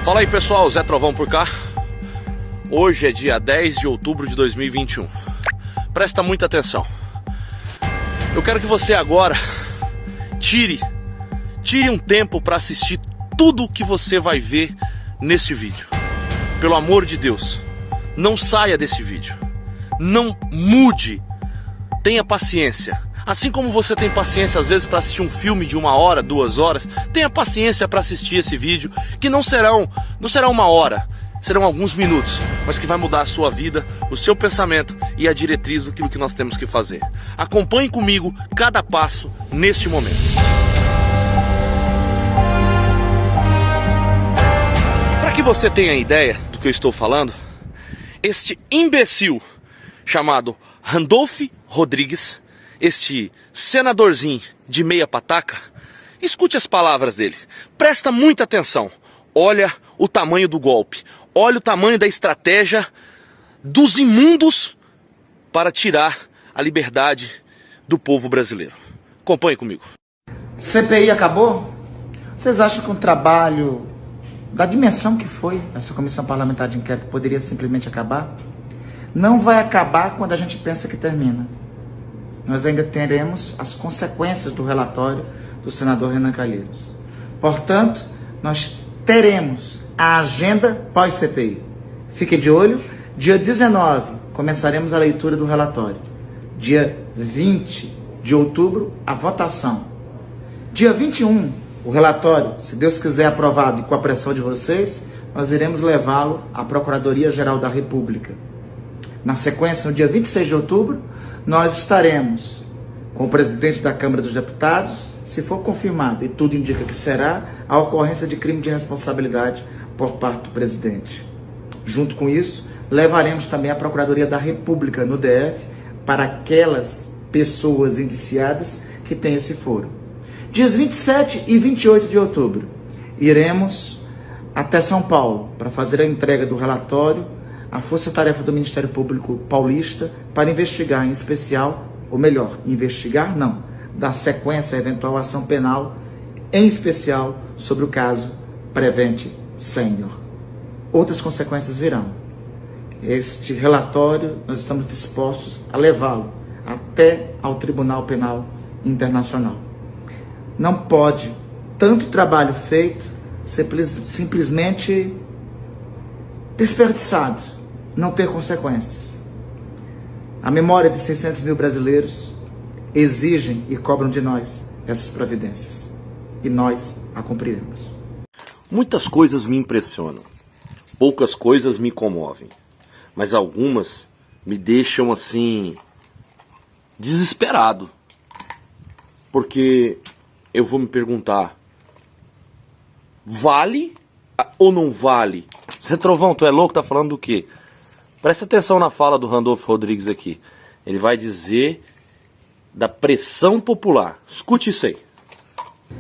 Fala aí pessoal, Zé Trovão por cá. Hoje é dia 10 de outubro de 2021. Presta muita atenção. Eu quero que você agora tire um tempo para assistir tudo o que você vai ver nesse vídeo. Pelo amor de Deus, não saia desse vídeo. Não mude. Tenha paciência. Assim como você tem paciência às vezes para assistir um filme de 1 hora, 2 horas, tenha paciência para assistir esse vídeo, que não serão 1 hora, serão alguns minutos, mas que vai mudar a sua vida, o seu pensamento e a diretriz daquilo que nós temos que fazer. Acompanhe comigo cada passo neste momento. Para que você tenha ideia do que eu estou falando, este imbecil chamado Randolph Rodrigues, este senadorzinho de meia pataca, escute as palavras dele, presta muita atenção, olha o tamanho do golpe, olha o tamanho da estratégia dos imundos para tirar a liberdade do povo brasileiro. Acompanhe comigo. CPI acabou? Vocês acham que um trabalho da dimensão que foi essa comissão parlamentar de inquérito poderia simplesmente acabar? Não vai acabar quando a gente pensa que termina. Nós ainda teremos as consequências do relatório do senador Renan Calheiros. Portanto, nós teremos a agenda pós-CPI. Fique de olho, dia 19 começaremos a leitura do relatório. Dia 20 de outubro, a votação. Dia 21, o relatório, se Deus quiser aprovado e com a pressão de vocês, nós iremos levá-lo à Procuradoria-Geral da República. Na sequência, no dia 26 de outubro, nós estaremos com o presidente da Câmara dos Deputados, se for confirmado, e tudo indica que será, a ocorrência de crime de responsabilidade por parte do presidente. Junto com isso, levaremos também a Procuradoria da República no DF para aquelas pessoas indiciadas que têm esse foro. Dias 27 e 28 de outubro, iremos até São Paulo para fazer a entrega do relatório à Força-Tarefa do Ministério Público Paulista para investigar, em especial, ou melhor, investigar não, dar sequência à eventual ação penal, em especial sobre o caso Prevent Senior. Outras consequências virão. Este relatório, nós estamos dispostos a levá-lo até ao Tribunal Penal Internacional. Não pode tanto trabalho feito simplesmente desperdiçado, não ter consequências. A memória de 600 mil brasileiros exigem e cobram de nós essas providências. E nós a cumpriremos. Muitas coisas me impressionam, poucas coisas me comovem, mas algumas me deixam assim, desesperado. Porque eu vou me perguntar, vale ou não vale? Zé Trovão, tu é louco? Tá falando do quê? Presta atenção na fala do Randolph Rodrigues aqui. Ele vai dizer da pressão popular. Escute isso aí.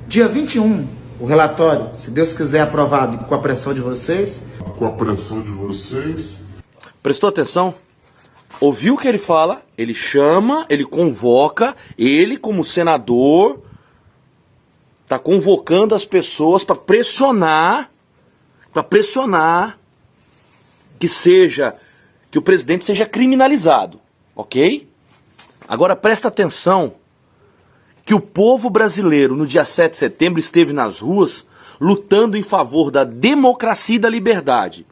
Dia 21, o relatório, se Deus quiser aprovado e com a pressão de vocês. Prestou atenção? Ouviu o que ele fala? Ele chama, ele convoca, ele como senador está convocando as pessoas para pressionar que o presidente seja criminalizado, ok? Agora presta atenção que o povo brasileiro no dia 7 de setembro esteve nas ruas lutando em favor da democracia e da liberdade.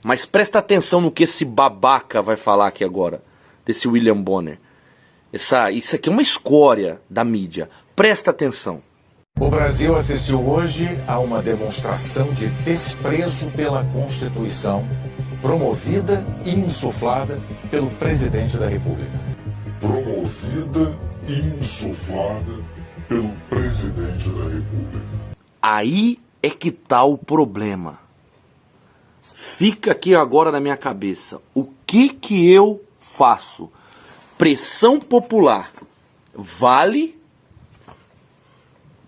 Mas presta atenção no que esse babaca vai falar aqui agora, desse William Bonner. Isso aqui é uma escória da mídia. Presta atenção. O Brasil assistiu hoje a uma demonstração de desprezo pela Constituição, promovida e insuflada pelo presidente da República. Aí é que tá o problema. Fica aqui agora na minha cabeça. O que eu faço? Pressão popular vale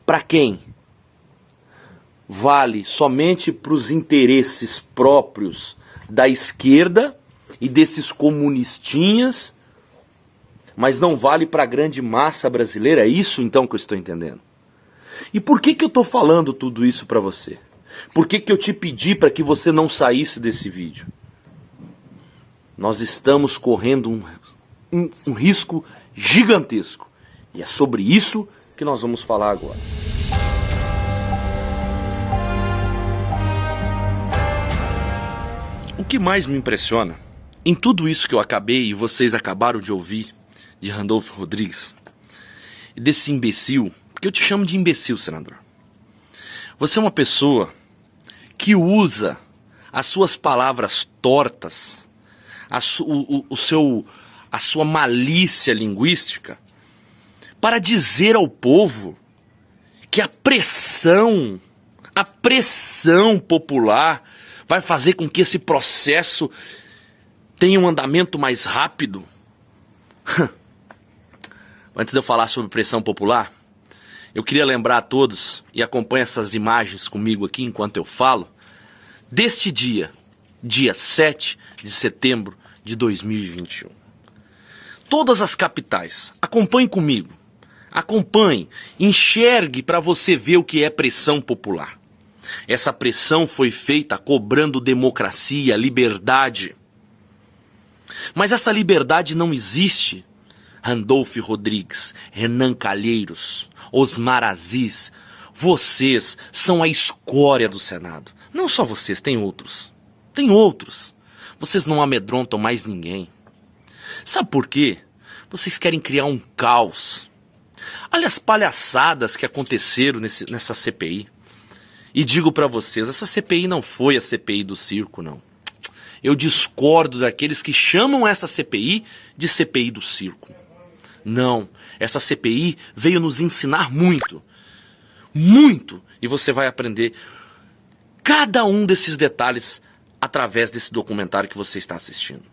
para quem? Vale somente para os interesses próprios da esquerda e desses comunistinhas, mas não vale para a grande massa brasileira? É isso então que eu estou entendendo. E por que eu estou falando tudo isso para você? Por que eu te pedi para que você não saísse desse vídeo? Nós estamos correndo um risco gigantesco. E é sobre isso que nós vamos falar agora. O que mais me impressiona em tudo isso que eu acabei e vocês acabaram de ouvir de Randolfo Rodrigues e desse imbecil, porque eu te chamo de imbecil, senador. Você é uma pessoa que usa as suas palavras tortas, a sua malícia linguística para dizer ao povo que a pressão popular vai fazer com que esse processo tenha um andamento mais rápido. Antes de eu falar sobre pressão popular, eu queria lembrar a todos, e acompanhe essas imagens comigo aqui enquanto eu falo, deste dia 7 de setembro de 2021. Todas as capitais, acompanhe comigo, acompanhe, enxergue para você ver o que é pressão popular. Essa pressão foi feita cobrando democracia, liberdade. Mas essa liberdade não existe. Randolfo Rodrigues, Renan Calheiros, Osmar Aziz, vocês são a escória do Senado. Não só vocês, tem outros. Tem outros. Vocês não amedrontam mais ninguém. Sabe por quê? Vocês querem criar um caos. Olha as palhaçadas que aconteceram nessa CPI. E digo pra vocês, essa CPI não foi a CPI do circo, não. Eu discordo daqueles que chamam essa CPI de CPI do circo. Não, essa CPI veio nos ensinar muito. Muito! E você vai aprender cada um desses detalhes através desse documentário que você está assistindo.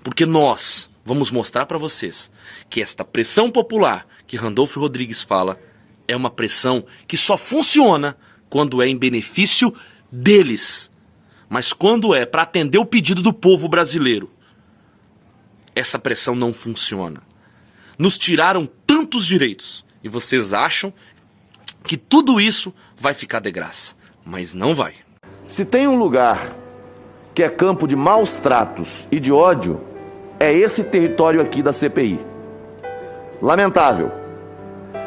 Porque nós vamos mostrar pra vocês que esta pressão popular que Randolfo Rodrigues fala é uma pressão que só funciona quando é em benefício deles. Mas quando é para atender o pedido do povo brasileiro, essa pressão não funciona. Nos tiraram tantos direitos e vocês acham que tudo isso vai ficar de graça. Mas não vai. Se tem um lugar que é campo de maus tratos e de ódio, é esse território aqui da CPI. Lamentável.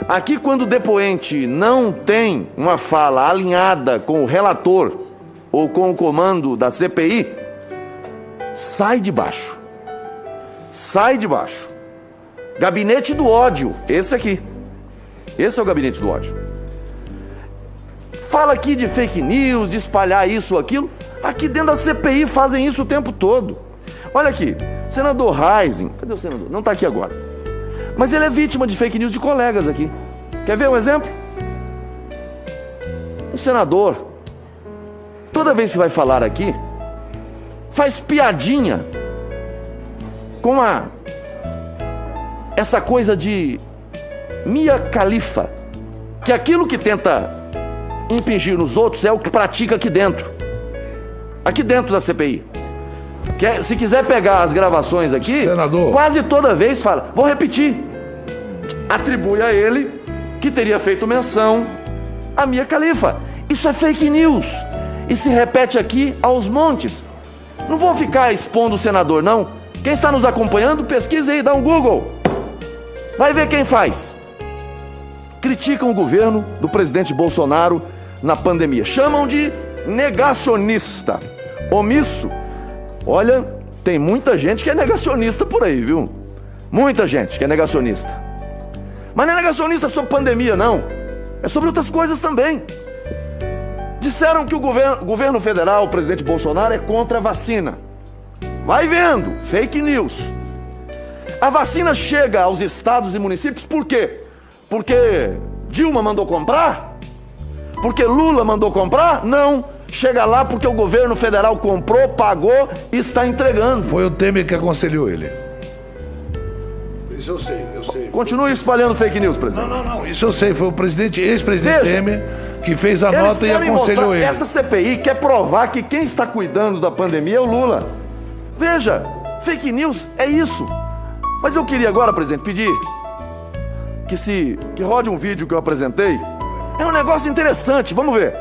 Aqui, quando o depoente não tem uma fala alinhada com o relator ou com o comando da CPI, sai de baixo. Sai de baixo. Gabinete do ódio, esse aqui. Esse é o gabinete do ódio. Fala aqui de fake news, de espalhar isso ou aquilo. Aqui dentro da CPI fazem isso o tempo todo. Olha aqui, senador Heisen, cadê o senador? Não está aqui agora. Mas ele é vítima de fake news de colegas aqui. Quer ver um exemplo? Um senador, toda vez que vai falar aqui, faz piadinha com essa coisa de Mia Khalifa, que aquilo que tenta impingir nos outros é o que pratica aqui dentro da CPI. Se quiser pegar as gravações aqui, senador, quase toda vez fala, vou repetir, atribui a ele que teria feito menção a Mia Khalifa. Isso é fake news e se repete aqui aos montes. Não vou ficar expondo o senador, não. Quem está nos acompanhando, pesquisa aí, dá um Google, vai ver quem faz. Criticam o governo do presidente Bolsonaro na pandemia, chamam de negacionista, omisso. Olha, tem muita gente que é negacionista por aí, viu? Muita gente que é negacionista. Mas não é negacionista sobre pandemia, não. É sobre outras coisas também. Disseram que o governo federal, o presidente Bolsonaro, é contra a vacina. Vai vendo, fake news. A vacina chega aos estados e municípios por quê? Porque Dilma mandou comprar? Porque Lula mandou comprar? Não. Chega lá porque o governo federal comprou, pagou e está entregando. Foi o Temer que aconselhou ele. Isso eu sei. Continue espalhando fake news, presidente. Não, isso eu sei. Foi o ex-presidente Temer que fez a nota e aconselhou ele. Essa CPI quer provar que quem está cuidando da pandemia é o Lula. Veja, fake news é isso. Mas eu queria agora, presidente, pedir que rode um vídeo que eu apresentei. É um negócio interessante, vamos ver.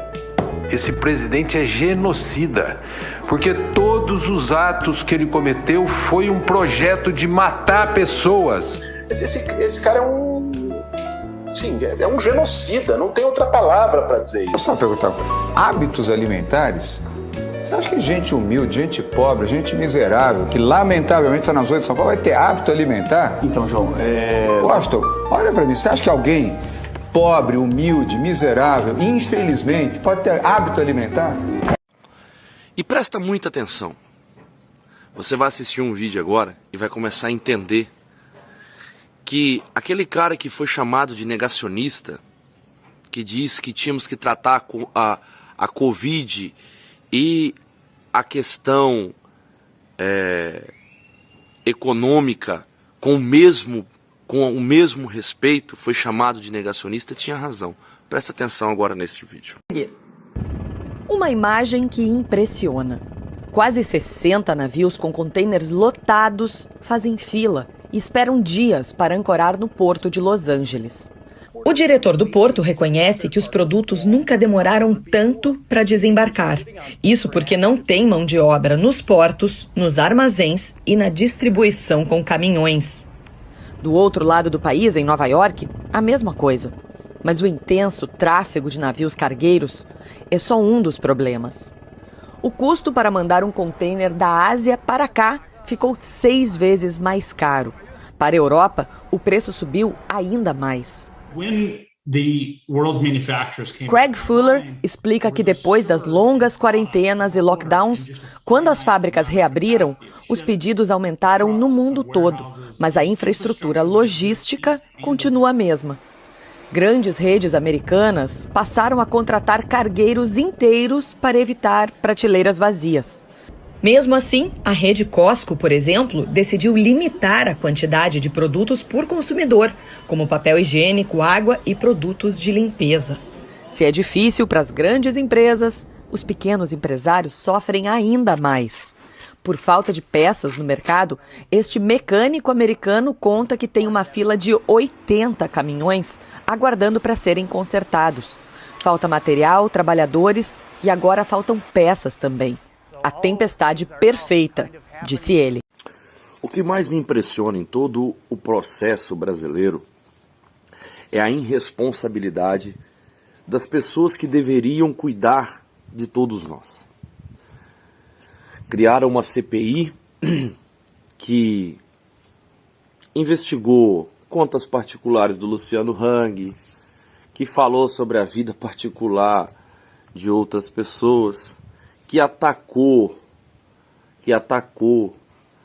esse presidente é genocida, porque todos os atos que ele cometeu foi um projeto de matar pessoas. Esse cara é um genocida, não tem outra palavra para dizer isso. Eu só perguntar, hábitos alimentares? Você acha que gente humilde, gente pobre, gente miserável, que lamentavelmente está nas ruas de São Paulo, vai ter hábito alimentar? Então, João, Washington, olha para mim, você acha que alguém pobre, humilde, miserável, infelizmente, pode ter hábito alimentar? E presta muita atenção. Você vai assistir um vídeo agora e vai começar a entender que aquele cara que foi chamado de negacionista, que diz que tínhamos que tratar a Covid e a questão econômica com o mesmo respeito, foi chamado de negacionista, tinha razão. Presta atenção agora neste vídeo. Uma imagem que impressiona. Quase 60 navios com contêineres lotados fazem fila e esperam dias para ancorar no porto de Los Angeles. O diretor do porto reconhece que os produtos nunca demoraram tanto para desembarcar. Isso porque não tem mão de obra nos portos, nos armazéns e na distribuição com caminhões. Do outro lado do país, em Nova York, a mesma coisa. Mas o intenso tráfego de navios cargueiros é só um dos problemas. O custo para mandar um contêiner da Ásia para cá ficou 6 vezes mais caro. Para a Europa, o preço subiu ainda mais. Craig Fuller explica que depois das longas quarentenas e lockdowns, quando as fábricas reabriram, os pedidos aumentaram no mundo todo, mas a infraestrutura logística continua a mesma. Grandes redes americanas passaram a contratar cargueiros inteiros para evitar prateleiras vazias. Mesmo assim, a rede Costco, por exemplo, decidiu limitar a quantidade de produtos por consumidor, como papel higiênico, água e produtos de limpeza. Se é difícil para as grandes empresas, os pequenos empresários sofrem ainda mais. Por falta de peças no mercado, este mecânico americano conta que tem uma fila de 80 caminhões aguardando para serem consertados. Falta material, trabalhadores e agora faltam peças também. A tempestade perfeita, disse ele. O que mais me impressiona em todo o processo brasileiro é a irresponsabilidade das pessoas que deveriam cuidar de todos nós. Criaram uma CPI que investigou contas particulares do Luciano Hang, que falou sobre a vida particular de outras pessoas, que atacou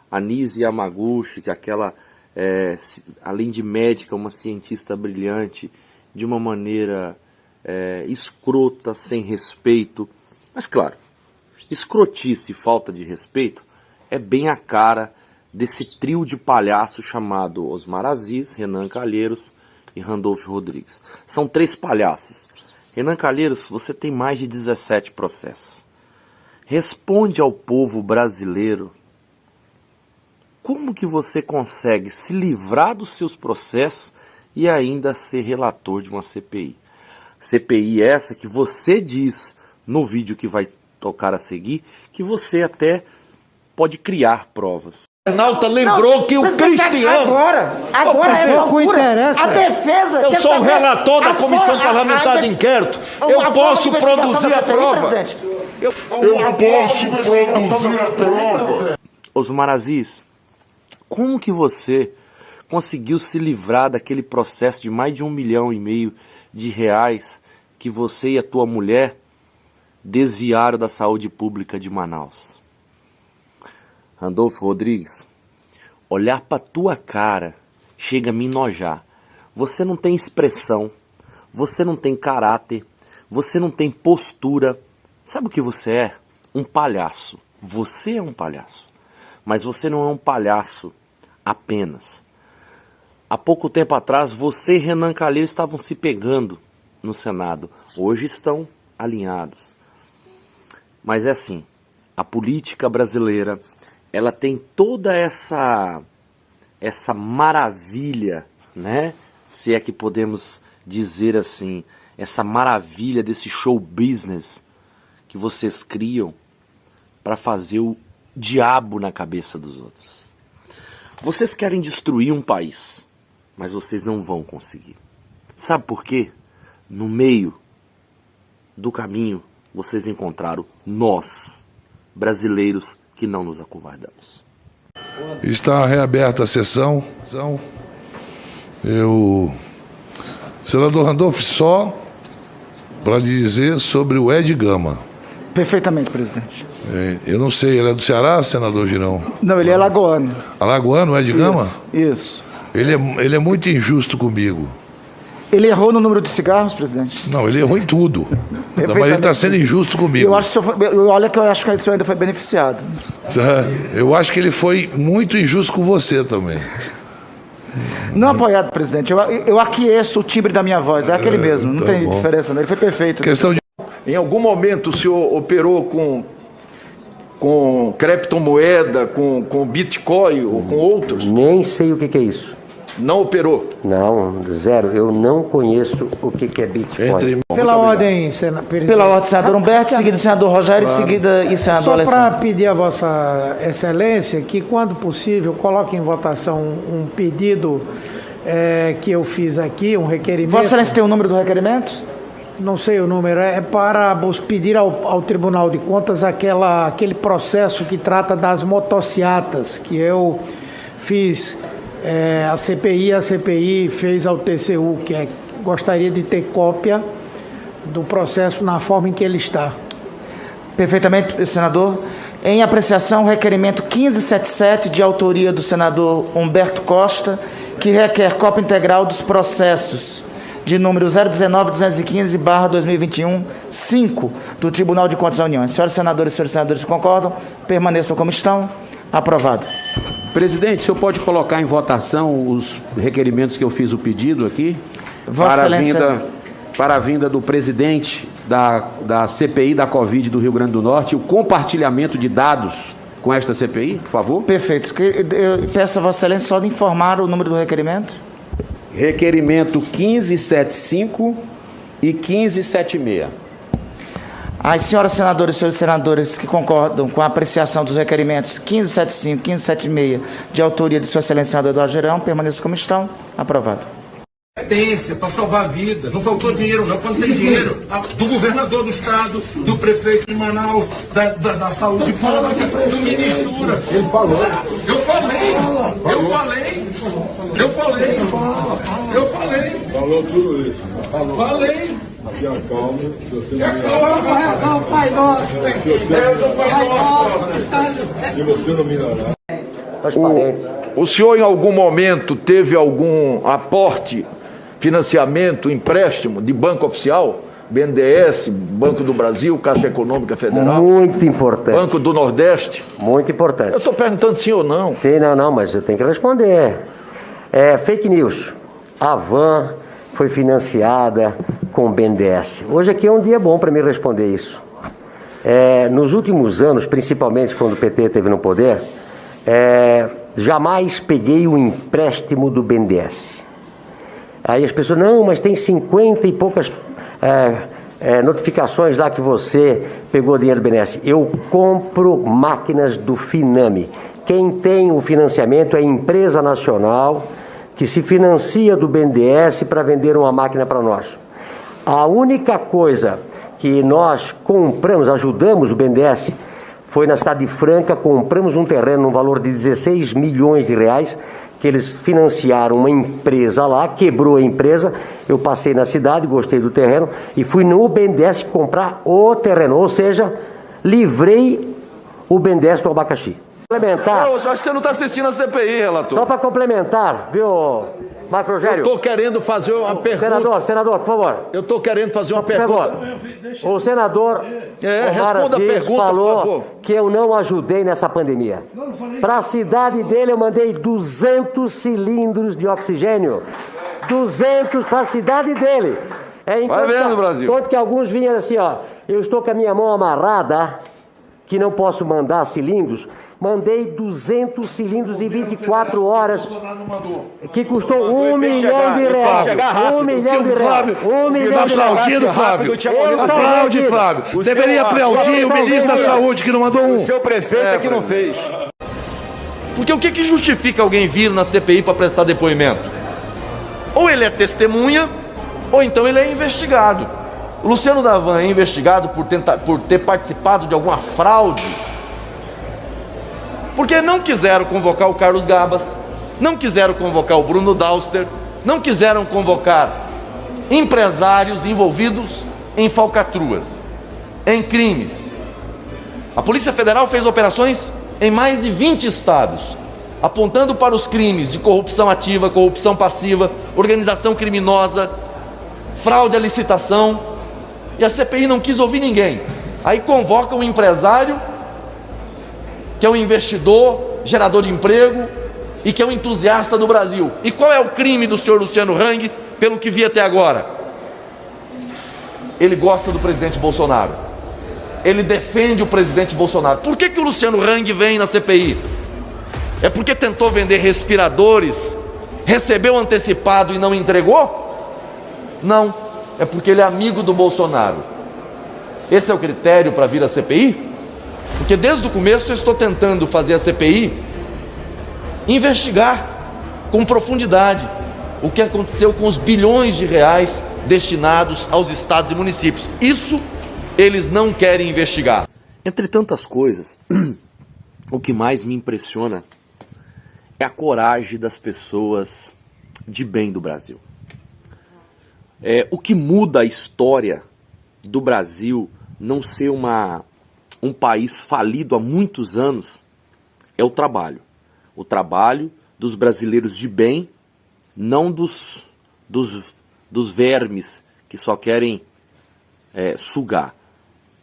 a Nise Yamaguchi, que aquela, além de médica, uma cientista brilhante, de uma maneira escrota, sem respeito. Mas claro, escrotice e falta de respeito é bem a cara desse trio de palhaços chamado Osmar Aziz, Renan Calheiros e Randolfo Rodrigues. São 3 palhaços. Renan Calheiros, você tem mais de 17 processos. Responde ao povo brasileiro como que você consegue se livrar dos seus processos e ainda ser relator de uma CPI. CPI essa que você diz no vídeo que vai tocar a seguir, que você até pode criar provas. Arnaldo lembrou que o Cristiano... Agora é loucura. A defesa... Eu sou o relator da Comissão Parlamentar de Inquérito. Eu posso produzir a prova. Eu posso produzir a prova. Osmar Aziz, como que você conseguiu se livrar daquele processo de mais de R$1,5 milhão de reais que você e a tua mulher desviaram da saúde pública de Manaus? Randolfo Rodrigues, olhar pra tua cara chega a me enojar. Você não tem expressão, você não tem caráter, você não tem postura. Sabe o que você é? Um palhaço. Você é um palhaço. Mas você não é um palhaço apenas. Há pouco tempo atrás, você e Renan Calheiros estavam se pegando no Senado. Hoje estão alinhados. Mas é assim, a política brasileira, ela tem toda essa maravilha, né? Se é que podemos dizer assim, essa maravilha desse show business que vocês criam para fazer o diabo na cabeça dos outros. Vocês querem destruir um país, mas vocês não vão conseguir. Sabe por quê? No meio do caminho, vocês encontraram nós, brasileiros, que não nos acovardamos. Está reaberta a sessão. Senador Randolph, só para lhe dizer sobre o Ed Gama. Perfeitamente, presidente. Eu não sei, ele é do Ceará, senador Girão? Não, ele é alagoano. Alagoano, o Ed Gama? Isso. Ele é muito injusto comigo. Ele errou no número de cigarros, presidente? Não, ele errou em tudo. Mas ele está sendo injusto comigo. Olha que eu acho que o senhor ainda foi beneficiado. Eu acho que ele foi muito injusto com você também. Não apoiado, presidente. Eu aqueço o timbre da minha voz. É aquele mesmo. Não tem diferença, não. Ele foi perfeito. Questão de... Em algum momento o senhor operou com criptomoeda, com Bitcoin ou com outros? Nem sei o que é isso. Não operou? Não, zero. Eu não conheço o que é Bitcoin. Pela ordem, senador Humberto, seguida senador Rogério, claro. Seguida senador Alessandro. Só para pedir a Vossa Excelência que, quando possível, coloque em votação um pedido que eu fiz aqui, um requerimento. Vossa Excelência tem o número do requerimento? Não sei o número, é para pedir ao Tribunal de Contas aquele processo que trata das motociatas, que eu fiz a CPI fez ao TCU, gostaria de ter cópia do processo na forma em que ele está. Perfeitamente, senador. Em apreciação, o requerimento 1577, de autoria do senador Humberto Costa, que requer cópia integral dos processos de número 019-215/2021, 5, do Tribunal de Contas da União. Senhoras senadoras e senhores senadores concordam, permaneçam como estão. Aprovado. Presidente, o senhor pode colocar em votação os requerimentos que eu fiz o pedido aqui? Para a vinda do presidente da CPI da Covid do Rio Grande do Norte, o compartilhamento de dados com esta CPI, por favor? Perfeito. Eu peço a Vossa Excelência só de informar o número do requerimento. Requerimento 1575 e 1576. As senhoras senadoras e senhores senadores que concordam com a apreciação dos requerimentos 1575 e 1576, de autoria de Sua Excelência senador Eduardo Girão, permaneçam como estão. Aprovado. Competência para salvar a vida. Não faltou dinheiro, não. Quando tem dinheiro do governador do estado, do prefeito de Manaus, da saúde pública, do ministro. Ele falou. Eu falei. Falou tudo isso. Falei. Se acalme. Pai nosso. Se você não melhorar. O senhor em algum momento teve algum aporte, financiamento, empréstimo de banco oficial? BNDES, Banco do Brasil, Caixa Econômica Federal? Muito importante. Banco do Nordeste? Muito importante. Eu estou perguntando sim ou não. Sim, não, mas eu tenho que responder. Fake news. A Van foi financiada com o BNDES. Hoje aqui é um dia bom para me responder isso. Nos últimos anos, principalmente quando o PT esteve no poder, jamais peguei um empréstimo do BNDES. Aí as pessoas, não, mas tem 50 e poucas notificações lá que você pegou dinheiro do BNDES. Eu compro máquinas do Finame. Quem tem o financiamento é a empresa nacional que se financia do BNDES para vender uma máquina para nós. A única coisa que nós compramos, ajudamos o BNDES, foi na cidade de Franca, compramos um terreno no valor de 16 milhões de reais, que eles financiaram uma empresa lá, quebrou a empresa, eu passei na cidade, gostei do terreno, e fui no BNDES comprar o terreno, ou seja, livrei o BNDES do abacaxi. Complementar. Eu acho que você não está assistindo a CPI, relator. Só para complementar, viu, Marco Rogério? Eu estou querendo fazer uma pergunta. Senador, por favor. Eu estou querendo fazer uma pergunta. O senador Omar Aziz falou que eu não ajudei nessa pandemia. Para a cidade dele eu mandei 200 cilindros de oxigênio. 200 para a cidade dele. Vai vendo, Brasil. Enquanto que alguns vinham assim, ó, eu estou com a minha mão amarrada, que não posso mandar cilindros, mandei 200 cilindros em 24 horas, que custou R$1 milhão. R$1 milhão. Você tá aplaudindo, Flávio? Aplaude, Flávio. Deveria aplaudir o ministro da Saúde que não mandou um. O seu prefeito é que não fez. Porque o que justifica alguém vir na CPI para prestar depoimento? Ou ele é testemunha, ou então ele é investigado. O Luciano Davan é investigado por ter participado de alguma fraude, porque não quiseram convocar o Carlos Gabas, não quiseram convocar o Bruno Dauster, não quiseram convocar empresários envolvidos em falcatruas, em crimes. A Polícia Federal fez operações em mais de 20 estados, apontando para os crimes de corrupção ativa, corrupção passiva, organização criminosa, fraude à licitação, e a CPI não quis ouvir ninguém. Aí convoca um empresário, que é um investidor, gerador de emprego, e que é um entusiasta do Brasil. E qual é o crime do senhor Luciano Hang, pelo que vi até agora? Ele gosta do presidente Bolsonaro. Ele defende o presidente Bolsonaro. Por que o Luciano Hang vem na CPI? É porque tentou vender respiradores, recebeu antecipado e não entregou? Não, é porque ele é amigo do Bolsonaro. Esse é o critério para vir à CPI? Porque desde o começo eu estou tentando fazer a CPI investigar com profundidade o que aconteceu com os bilhões de reais destinados aos estados e municípios. Isso eles não querem investigar. Entre tantas coisas, o que mais me impressiona é a coragem das pessoas de bem do Brasil. O que muda a história do Brasil não ser um país falido há muitos anos é o trabalho. O trabalho dos brasileiros de bem, não dos vermes que só querem sugar.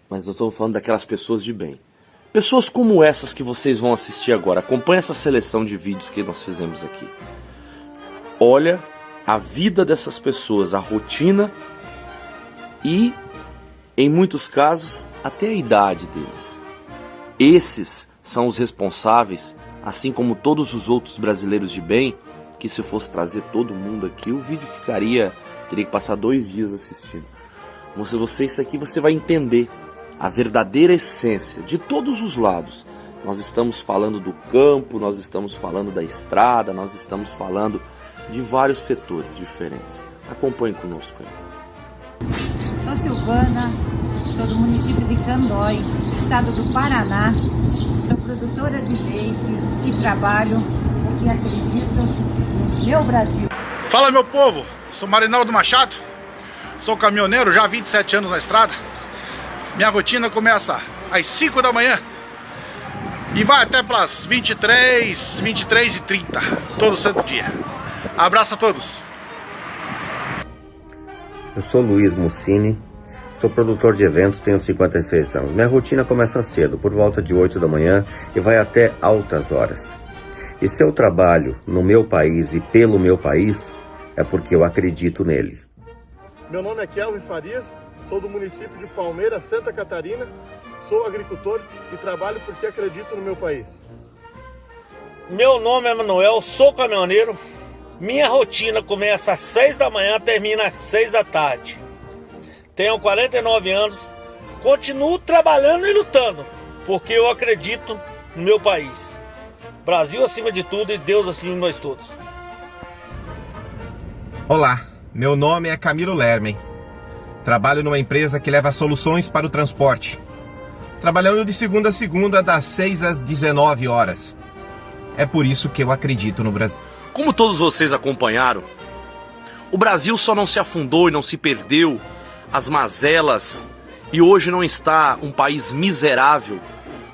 Mas eu estou falando daquelas pessoas de bem. Pessoas como essas que vocês vão assistir agora. Acompanhe essa seleção de vídeos que nós fizemos aqui. Olha a vida dessas pessoas, a rotina e, em muitos casos, até a idade deles. Esses são os responsáveis, assim como todos os outros brasileiros de bem, que se fosse trazer todo mundo aqui, o vídeo teria que passar 2 dias assistindo. Isso aqui você vai entender a verdadeira essência de todos os lados. Nós estamos falando do campo, nós estamos falando da estrada, nós estamos falando de vários setores diferentes. Acompanhe conosco aí. Sou Silvana, sou do município de Candói, estado do Paraná. Sou produtora de leite e trabalho e acredito no meu Brasil. Fala, meu povo, sou Marinaldo Machado, sou caminhoneiro já há 27 anos na estrada. Minha rotina começa às 5 da manhã e vai até pelas 23, 23h30, todo santo dia. Abraço a todos. Eu sou Luiz Mussini, sou produtor de eventos, tenho 56 anos. Minha rotina começa cedo, por volta de 8 da manhã e vai até altas horas. E se eu trabalho no meu país e pelo meu país, é porque eu acredito nele. Meu nome é Kelvin Farias, sou do município de Palmeira, Santa Catarina, sou agricultor e trabalho porque acredito no meu país. Meu nome é Manuel, sou caminhoneiro. Minha rotina começa às 6 da manhã, termina às 6 da tarde. Tenho 49 anos, continuo trabalhando e lutando, porque eu acredito no meu país. Brasil acima de tudo e Deus acima de nós todos. Olá, meu nome é Camilo Lermen. Trabalho numa empresa que leva soluções para o transporte. Trabalhando de segunda a segunda, das 6 às 19 horas. É por isso que eu acredito no Brasil. Como todos vocês acompanharam, o Brasil só não se afundou e não se perdeu as mazelas e hoje não está um país miserável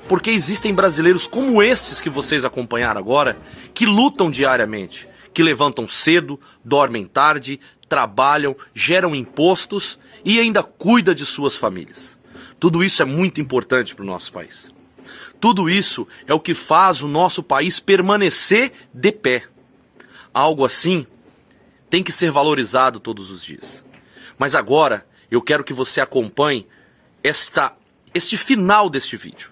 porque existem brasileiros como estes que vocês acompanharam agora, que lutam diariamente, que levantam cedo, dormem tarde, trabalham, geram impostos e ainda cuidam de suas famílias. Tudo isso é muito importante para o nosso país. Tudo isso é o que faz o nosso país permanecer de pé. Algo assim tem que ser valorizado todos os dias. Mas agora eu quero que você acompanhe este final deste vídeo.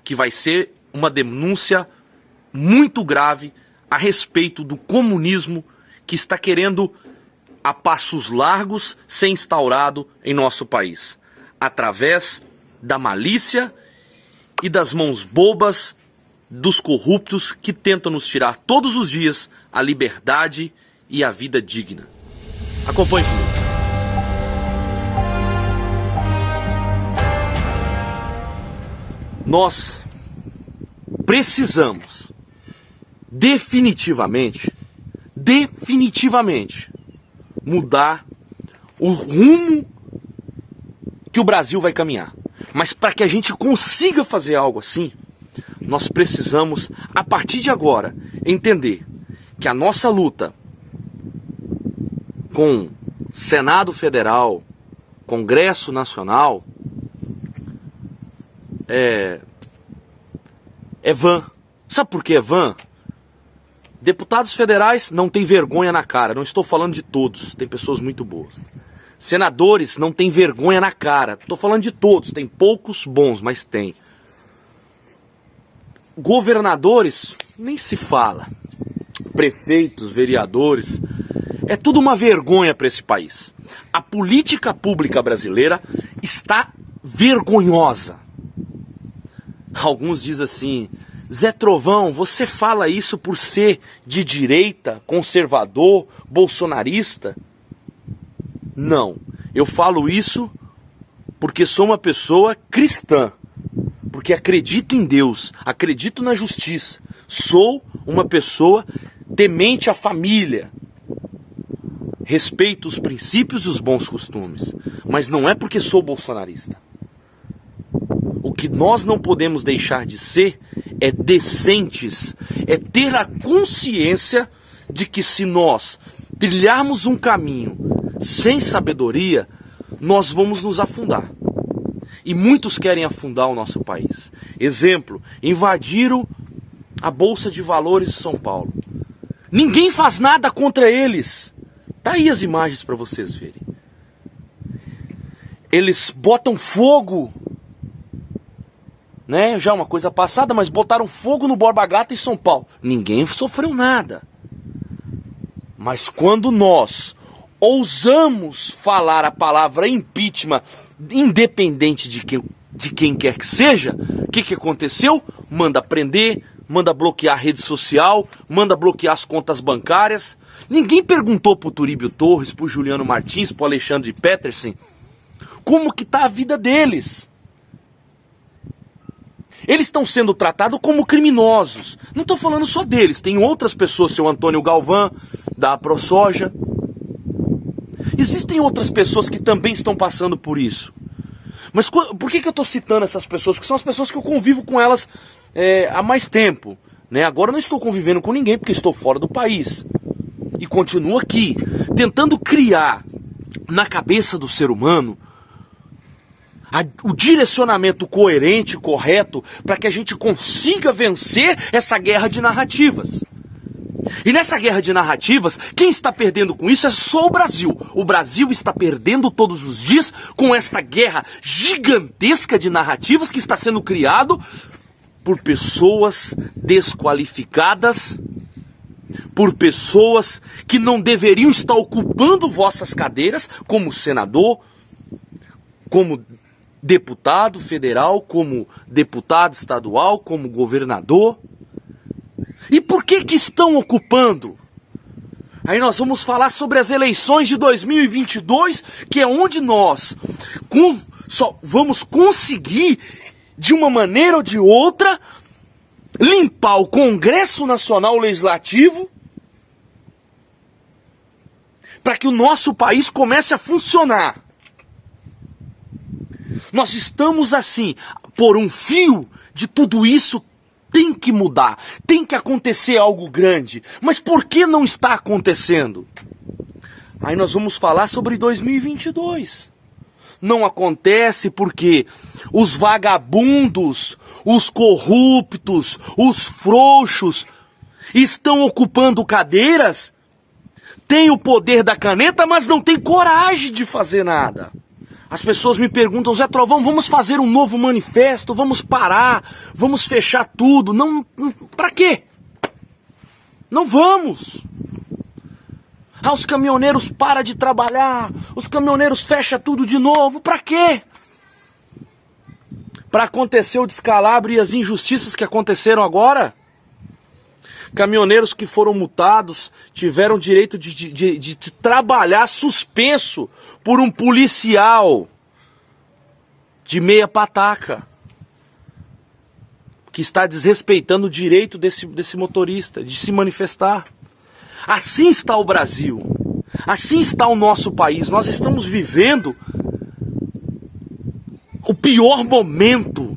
que vai ser uma denúncia muito grave a respeito do comunismo que está querendo a passos largos ser instaurado em nosso país, através da malícia e das mãos bobas dos corruptos que tentam nos tirar todos os dias a liberdade e a vida digna. Acompanhe comigo. Nós precisamos definitivamente mudar o rumo que o Brasil vai caminhar. Mas para que a gente consiga fazer algo assim, nós precisamos, a partir de agora, entender que a nossa luta com Senado Federal, Congresso Nacional, é vã. Sabe por que é vã? Deputados federais não têm vergonha na cara. Não estou falando de todos, tem pessoas muito boas. Senadores não têm vergonha na cara. Estou falando de todos, tem poucos bons, mas tem. Governadores, nem se fala. Prefeitos, vereadores, é tudo uma vergonha para esse país. A política pública brasileira está vergonhosa. Alguns dizem assim: Zé Trovão, você fala isso por ser de direita, conservador, bolsonarista? Não, eu falo isso porque sou uma pessoa cristã, porque acredito em Deus, acredito na justiça, sou uma pessoa temente à família, respeito os princípios e os bons costumes, mas não é porque sou bolsonarista. O que nós não podemos deixar de ser é decentes, é ter a consciência de que se nós trilharmos um caminho sem sabedoria, nós vamos nos afundar. E muitos querem afundar o nosso país. Exemplo, invadiram a Bolsa de Valores de São Paulo. Ninguém faz nada contra eles. Tá aí as imagens para vocês verem. Eles botam fogo, né? Já é uma coisa passada, mas botaram fogo no Borba Gato em São Paulo. Ninguém sofreu nada. Mas quando nós ousamos falar a palavra impeachment, independente de quem quer que seja, o que aconteceu? Manda prender, manda bloquear a rede social, manda bloquear as contas bancárias. Ninguém perguntou pro Turíbio Torres, pro Juliano Martins, pro Alexandre Petersen, como que tá a vida deles. Eles estão sendo tratados como criminosos. Não estou falando só deles, tem outras pessoas, seu Antônio Galvão, da ProSoja. Existem outras pessoas que também estão passando por isso. Mas por que eu estou citando essas pessoas? Porque são as pessoas que eu convivo com elas há mais tempo. Né? Agora eu não estou convivendo com ninguém porque estou fora do país. E continuo aqui, tentando criar na cabeça do ser humano o direcionamento coerente, correto, para que a gente consiga vencer essa guerra de narrativas. E nessa guerra de narrativas, quem está perdendo com isso é só o Brasil. O Brasil está perdendo todos os dias com esta guerra gigantesca de narrativas que está sendo criado por pessoas desqualificadas, por pessoas que não deveriam estar ocupando vossas cadeiras, como senador, como deputado federal, como deputado estadual, como governador. E por que estão ocupando? Aí nós vamos falar sobre as eleições de 2022, que é onde nós só vamos conseguir, de uma maneira ou de outra, limpar o Congresso Nacional Legislativo para que o nosso país comece a funcionar. Nós estamos assim, por um fio de tudo isso. Tem que mudar, tem que acontecer algo grande. Mas por que não está acontecendo? Aí nós vamos falar sobre 2022. Não acontece porque os vagabundos, os corruptos, os frouxos estão ocupando cadeiras, têm o poder da caneta, mas não têm coragem de fazer nada. As pessoas me perguntam, Zé Trovão, vamos fazer um novo manifesto, vamos parar, vamos fechar tudo. Não, pra quê? Não vamos. Os caminhoneiros param de trabalhar, os caminhoneiros fecham tudo de novo, pra quê? Para acontecer o descalabro e as injustiças que aconteceram agora? Caminhoneiros que foram multados tiveram direito de trabalhar suspenso por um policial de meia pataca que está desrespeitando o direito desse motorista de se manifestar. Assim está o Brasil, assim está o nosso país. Nós estamos vivendo o pior momento.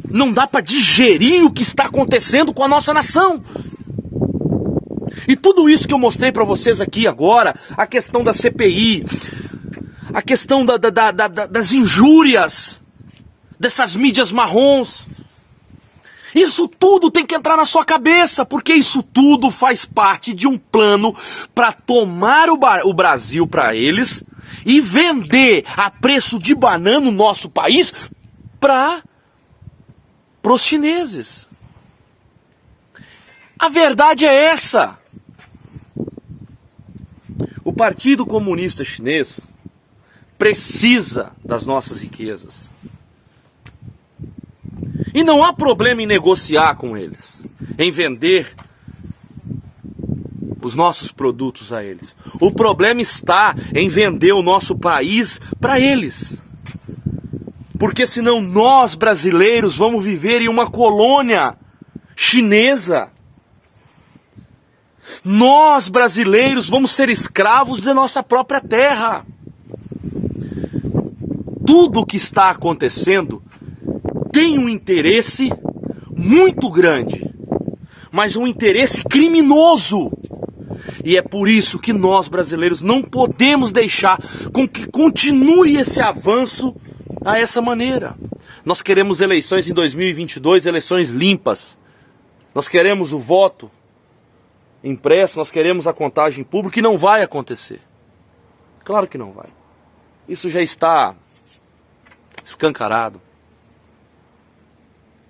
Não dá para digerir o que está acontecendo com a nossa nação. E tudo isso que eu mostrei para vocês aqui agora, a questão da CPI, a questão das injúrias, dessas mídias marrons, isso tudo tem que entrar na sua cabeça, porque isso tudo faz parte de um plano para tomar o Brasil para eles e vender a preço de banana no nosso país para os chineses. A verdade é essa. O Partido Comunista Chinês precisa das nossas riquezas. E não há problema em negociar com eles, em vender os nossos produtos a eles. O problema está em vender o nosso país para eles. Porque senão nós, brasileiros, vamos viver em uma colônia chinesa. Nós, brasileiros, vamos ser escravos de nossa própria terra. Tudo o que está acontecendo tem um interesse muito grande, mas um interesse criminoso. E é por isso que nós, brasileiros, não podemos deixar com que continue esse avanço a essa maneira. Nós queremos eleições em 2022, eleições limpas. Nós queremos o voto impresso, nós queremos a contagem pública, e não vai acontecer. Claro que não vai. Isso já está escancarado.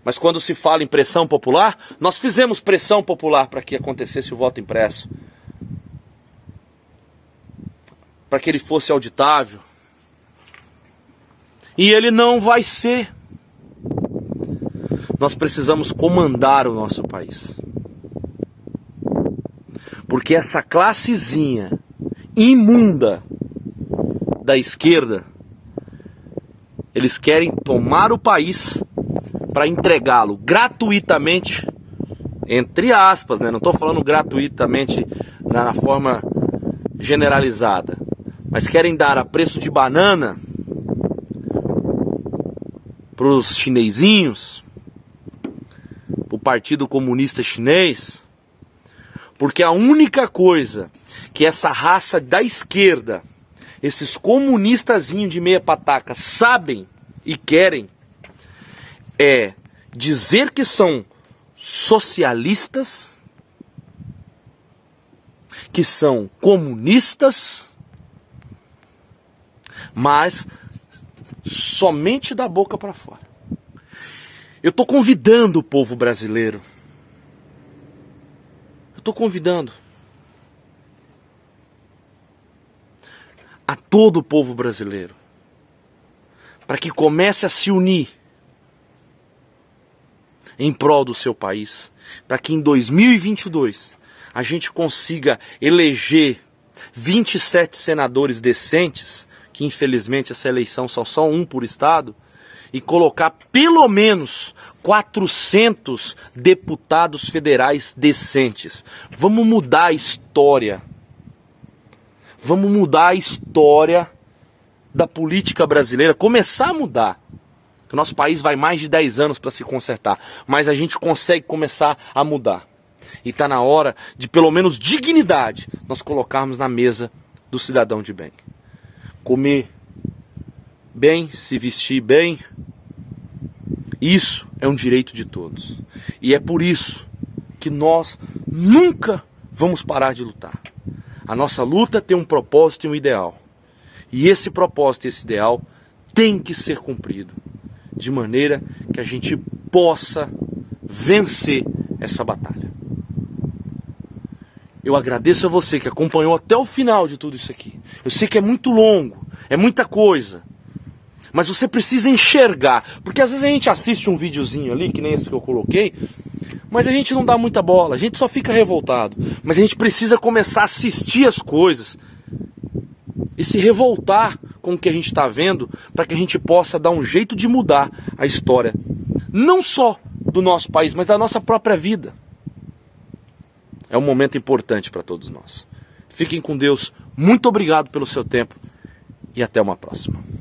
Mas quando se fala em pressão popular, nós fizemos pressão popular para que acontecesse o voto impresso. Para que ele fosse auditável. E ele não vai ser. Nós precisamos comandar o nosso país. Porque essa classezinha imunda da esquerda, eles querem tomar o país para entregá-lo gratuitamente, entre aspas, né? Não estou falando gratuitamente na forma generalizada, mas querem dar a preço de banana para os chinesinhos, para o Partido Comunista Chinês, porque a única coisa que essa raça da esquerda, esses comunistazinhos de meia pataca, sabem e querem é dizer que são socialistas, que são comunistas, mas somente da boca para fora. Eu estou convidando o povo brasileiro. Eu estou convidando a todo o povo brasileiro para que comece a se unir em prol do seu país, para que em 2022 a gente consiga eleger 27 senadores decentes, que infelizmente essa eleição são só um por estado, e colocar pelo menos 400 deputados federais decentes. Vamos mudar a história. Vamos mudar a história da política brasileira, começar a mudar. O nosso país vai mais de 10 anos para se consertar, mas a gente consegue começar a mudar. E está na hora de, pelo menos, dignidade, nós colocarmos na mesa do cidadão de bem. Comer bem, se vestir bem, isso é um direito de todos. E é por isso que nós nunca vamos parar de lutar. A nossa luta tem um propósito e um ideal. E esse propósito, esse ideal, tem que ser cumprido, de maneira que a gente possa vencer essa batalha. Eu agradeço a você que acompanhou até o final de tudo isso aqui. Eu sei que é muito longo, é muita coisa, mas você precisa enxergar, porque às vezes a gente assiste um videozinho ali, que nem esse que eu coloquei, mas a gente não dá muita bola, a gente só fica revoltado. Mas a gente precisa começar a assistir as coisas e se revoltar com o que a gente está vendo, para que a gente possa dar um jeito de mudar a história, não só do nosso país, mas da nossa própria vida. É um momento importante para todos nós. Fiquem com Deus, muito obrigado pelo seu tempo e até uma próxima.